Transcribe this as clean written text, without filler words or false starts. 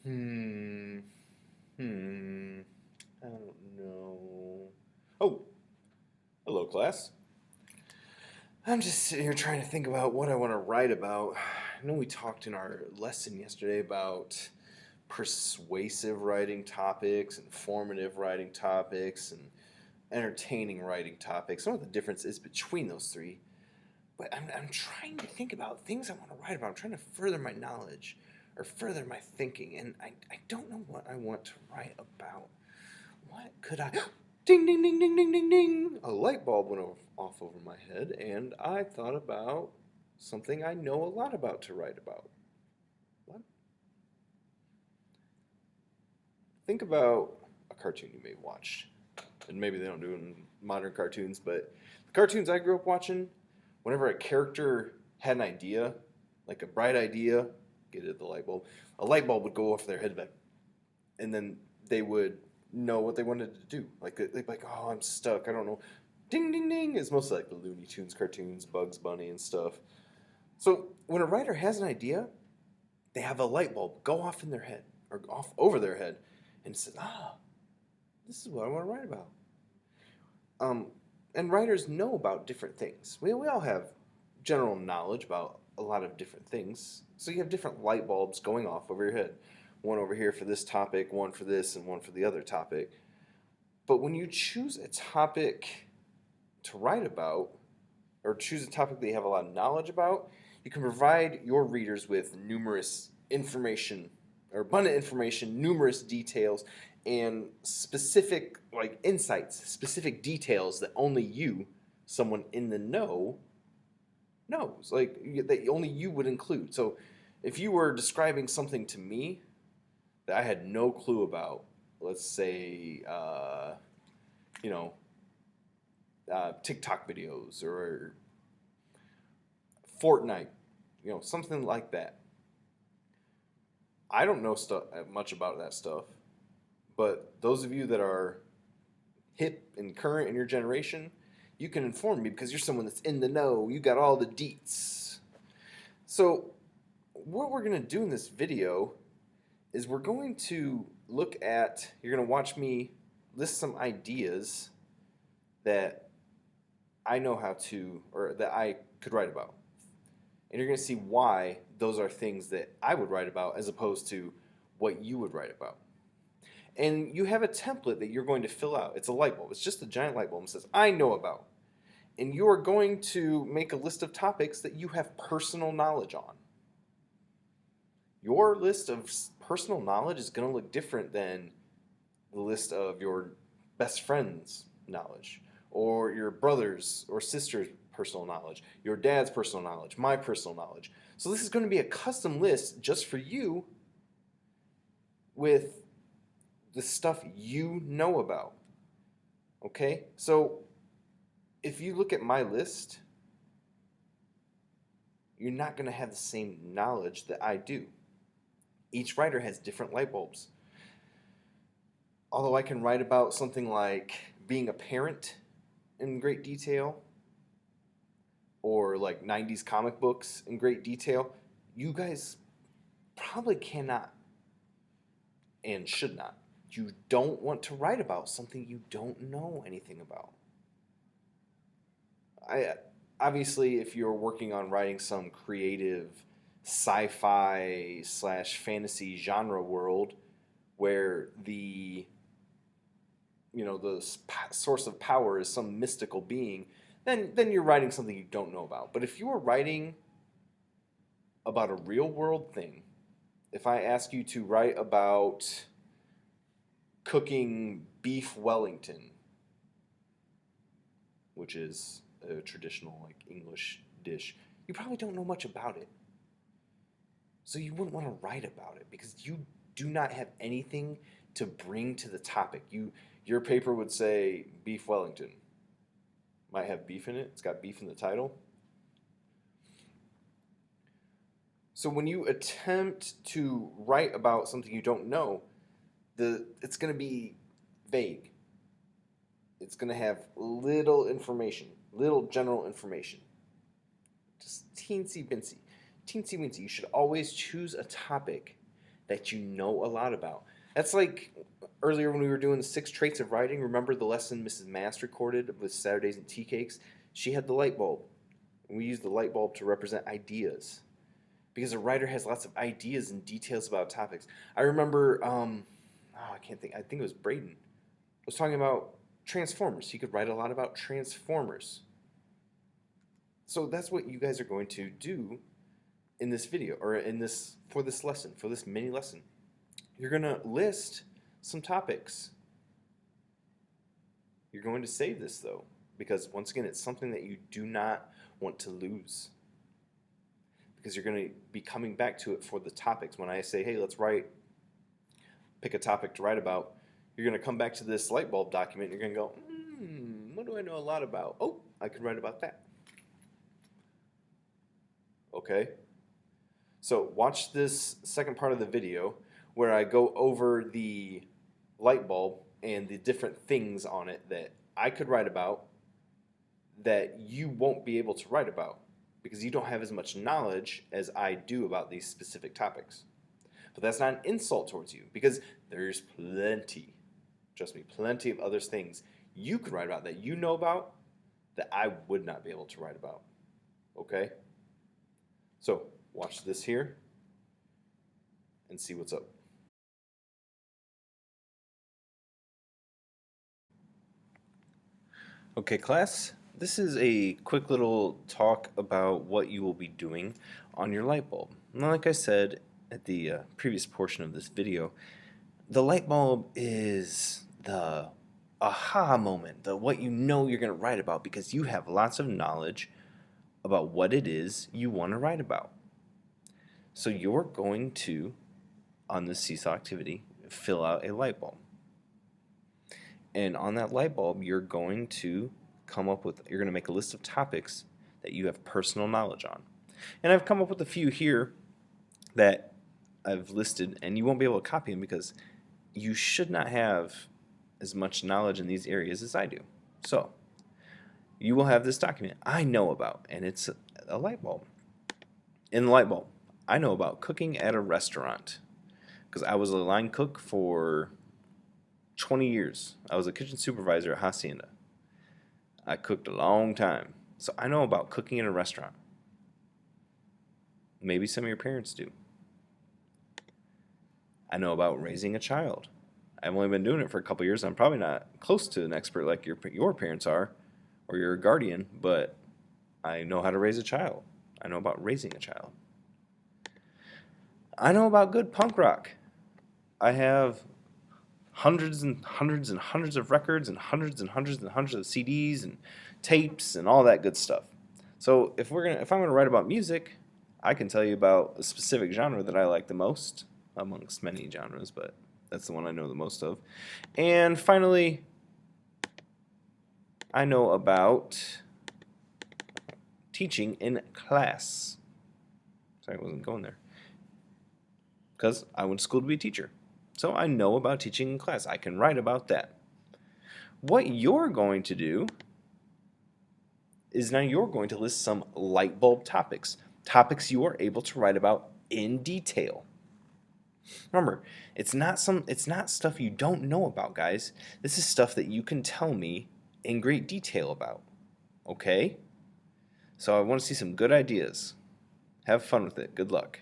Hmm. Hmm. I don't know. Oh, hello, class. I'm just sitting here trying to think about what I want to write about. I know we talked in our lesson yesterday about persuasive writing topics, informative writing topics, and entertaining writing topics. I don't know what the difference is between those three, but I'm trying to think about things I want to write about. I'm trying to further my knowledge or further my thinking, and I don't know what I want to write about. What could I? Ding, ding, ding, ding, ding, ding, ding. A light bulb went off over my head, and I thought about something I know a lot about to write about. What? Think about a cartoon you may have watched. And maybe they don't do it in modern cartoons, but the cartoons I grew up watching, whenever a character had an idea, like a bright idea, get it the light bulb, a light bulb would go off their head, and then they would know what they wanted to do. Like they'd be like, "Oh, I'm stuck. I don't know." Ding, ding, ding. It's mostly like the Looney Tunes cartoons, Bugs Bunny and stuff. So when a writer has an idea, they have a light bulb go off in their head or off over their head, and it says, "Ah, this is what I want to write about." Um, and writers know about different things. We all have general knowledge about a lot of different things. So you have different light bulbs going off over your head. One over here for this topic, one for this, and one for the other topic. But when you choose a topic to write about, or choose a topic that you have a lot of knowledge about, you can provide your readers with numerous information or abundant information, numerous details, and specific like insights, specific details that only you, someone in the know, knows. Like that only you would include. So if you were describing something to me that I had no clue about, let's say, you know, TikTok videos or Fortnite, something like that. I don't know much about that stuff, but those of you that are hip and current in your generation, you can inform me because you're someone that's in the know. You got all the deets. So, what we're going to do in this video is we're going to look at, you're going to watch me list some ideas that I know how to, or that I could write about. And you're going to see why those are things that I would write about as opposed to what you would write about. And you have a template that you're going to fill out. It's a light bulb. It's just a giant light bulb. It says, I know about. And you are going to make a list of topics that you have personal knowledge on. Your list of personal knowledge is going to look different than the list of your best friend's knowledge, or your brother's or sister's personal knowledge, your dad's personal knowledge, my personal knowledge. So this is going to be a custom list just for you with the stuff you know about. Okay? So if you look at my list, you're not going to have the same knowledge that I do. Each writer has different light bulbs. Although I can write about something like being a parent in great detail, or like 90s comic books in great detail, you guys probably cannot and should not. You don't want to write about something you don't know anything about. I obviously, if you're working on writing some creative sci-fi slash fantasy genre world where the source of power is some mystical being, then you're writing something you don't know about. But if you are writing about a real world thing, if I ask you to write about cooking beef Wellington, which is a traditional like English dish, you probably don't know much about it. So you wouldn't want to write about it because you do not have anything to bring to the topic. Your paper would say beef Wellington. Might have beef in it. It's got beef in the title. So when you attempt to write about something you don't know, it's going to be vague. It's going to have little information, little general information. Just teensy bincy. Teensy weensy. You should always choose a topic that you know a lot about. That's like earlier when we were doing the 6 traits of writing. Remember the lesson Mrs. Mass recorded with Saturdays and tea cakes? She had the light bulb. And we used the light bulb to represent ideas. Because a writer has lots of ideas and details about topics. I remember, I can't think, I think it was Braden, was talking about Transformers. He could write a lot about Transformers. So that's what you guys are going to do in this video, or for this lesson, for this mini lesson. You're going to list some topics. You're going to save this though, because once again, it's something that you do not want to lose. Because you're going to be coming back to it for the topics. When I say, hey, let's pick a topic to write about, you're going to come back to this light bulb document and you're going to go, what do I know a lot about? Oh, I could write about that. Okay? So watch this second part of the video where I go over the light bulb and the different things on it that I could write about that you won't be able to write about, because you don't have as much knowledge as I do about these specific topics. But that's not an insult towards you, because there's plenty, trust me, plenty of other things you could write about that you know about that I would not be able to write about. Okay? So watch this here and see what's up. Okay, class. This is a quick little talk about what you will be doing on your light bulb. Now, like I said at the previous portion of this video, the light bulb is the aha moment, the what you know you're going to write about, because you have lots of knowledge about what it is you want to write about. So you're going to, on this seesaw activity, fill out a light bulb. And on that light bulb, you're going to make a list of topics that you have personal knowledge on. And I've come up with a few here that I've listed, and you won't be able to copy them because you should not have as much knowledge in these areas as I do. So you will have this document I know about, and it's a light bulb. In the light bulb, I know about cooking at a restaurant because I was a line cook for 20 years. I was a kitchen supervisor at Hacienda. I cooked a long time. So I know about cooking in a restaurant. Maybe some of your parents do. I know about raising a child. I've only been doing it for a couple years. I'm probably not close to an expert like your parents are, or your guardian, but I know how to raise a child. I know about raising a child. I know about good punk rock. I have hundreds and hundreds and hundreds of records and hundreds and hundreds and hundreds of CDs and tapes and all that good stuff. So if I'm gonna write about music, I can tell you about a specific genre that I like the most, amongst many genres, but that's the one I know the most of. And finally, I know about teaching in class. Sorry, I wasn't going there. Because I went to school to be a teacher. So I know about teaching in class. I can write about that. What you're going to do is now you're going to list some light bulb topics. Topics you are able to write about in detail. Remember, it's not stuff you don't know about, guys. This is stuff that you can tell me in great detail about. Okay? So I want to see some good ideas. Have fun with it. Good luck.